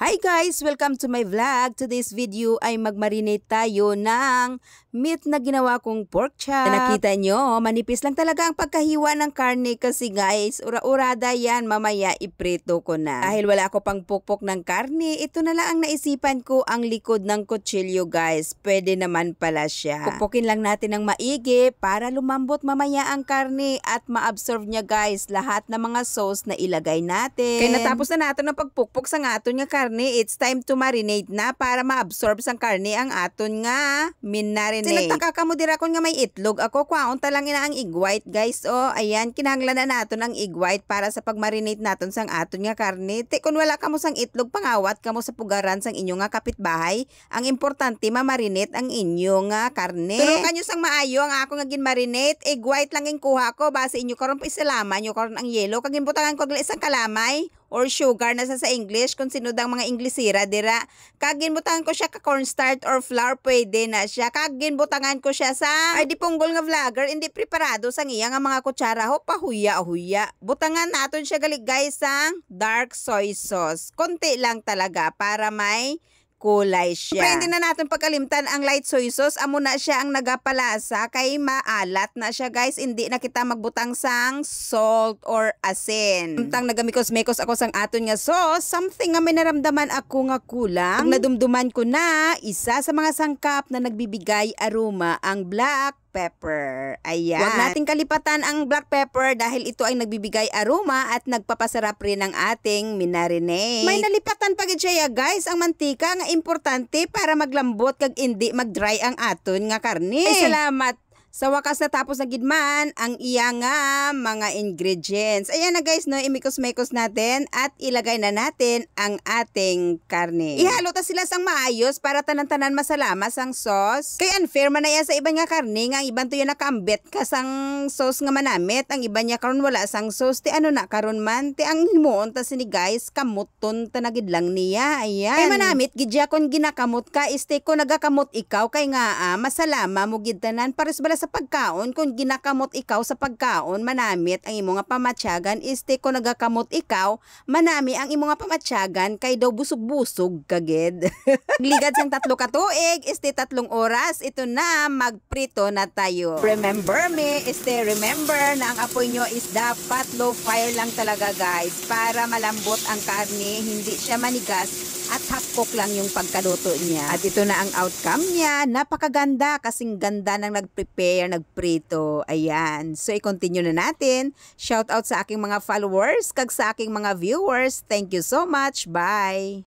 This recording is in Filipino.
Hi guys! Welcome to my vlog. Today's video ay magmarinate tayo ng meat na ginawa kong pork chop. Nakita nyo, manipis lang talaga ang pagkahiwa ng karne kasi guys, ura-urada yan, mamaya iprito ko na. Dahil wala ako pang pukpok ng karne, ito na lang ang naisipan ko, ang likod ng kutsilyo guys. Pwede naman pala siya. Pukpukin lang natin ng maigi para lumambot mamaya ang karne at ma-absorb niya guys lahat ng mga sauce na ilagay natin. Kaya natapos na natin ang pagpukpok sa aton nga karne. It's time to marinate na para ma-absorb sang karne ang aton nga minarinate. Sinagtaka ka mo dira kon nga may itlog. Ako kwaon talang ina ang egg white guys. Oh, ayan kinahanglan na naton ang egg white para sa pagmarinate naton sang aton nga karne. Te kun wala kamo sang itlog pangawat kamo sa pugaran sang inyo nga kapitbahay. Ang importante ma-marinate ang inyo nga karne. Tulukan nyo sang maayo ang ako nga ginmarinate. Egg white lang ang kuha ko base inyo karon pa isalama nyo karon ang yellow kag ginbutangan ko isang kalamay or sugar na sa English kung sino dang mga Inglesira dira. Kagin butangan ko siya ka cornstarch or flour pwede na siya. Kagin butangan ko siya sa ay di punggol nga vlogger hindi preparado sang iya nga mga kutsara ho pahuya-huya. Butangan naton siya gali guys sang dark soy sauce. Konti lang talaga para may kulay siya. Pero hindi na natin pagkalimtan ang light soy sauce. Amo na siya ang nagapalasa kay maalat na siya guys. Hindi na kita magbutang sang salt or asin. Samtang nagamikos-mekos ako sang aton nga sauce, something nga may naramdaman ako nga kulang. Pag nadumduman ko na, isa sa mga sangkap na nagbibigay aroma ang black pepper. Ayan. Huwag nating kalipatan ang black pepper dahil ito ay nagbibigay aroma at nagpapasarap rin ng ating minarinate. May nalipatan pa gid siya guys ang mantika nga importante para maglambot kag hindi mag-dry ang aton nga karne. Ay, salamat. Sa wakas natapos na gidman ang iya nga mga ingredients. Ayan na guys, no, imikos-mekos natin at ilagay na natin ang ating karne. Ihalo ta sila sang maayos para tanan-tanan masalama sang sauce. Kay unfair man na yan sa iba nga karne nga ang iban to yan nakambet ka sang sauce nga manamit. Ang iba niya karon wala sang sauce. Ti ano na karon man. Ti ang himuon ta sini guys, kamuton ta na gid lang niya. Ayan. Kay manamit gidya kon ginakamot ka, este ko nagakamot ikaw kay nga masalama mo gid tanan pares bala sa pagkaon kung ginakamot ikaw sa pagkaon manamit ang imo nga pamatsyagan este ko nagakamot ikaw manami ang imo nga pamatsyagan kay daw busog-busog kagid. Ligad sang 3 ka tuig este 3 oras ito na magprito na tayo. Remember na ang apoy nyo is dapat low fire lang talaga guys para malambot ang karne, hindi siya manigas at half cook lang yung pagkaluto niya. At ito na ang outcome niya. Napakaganda kasing ganda ng nag-prepare, nagprito. Ayan. So i-continue na natin. Shout out sa aking mga followers kag sa aking mga viewers. Thank you so much. Bye!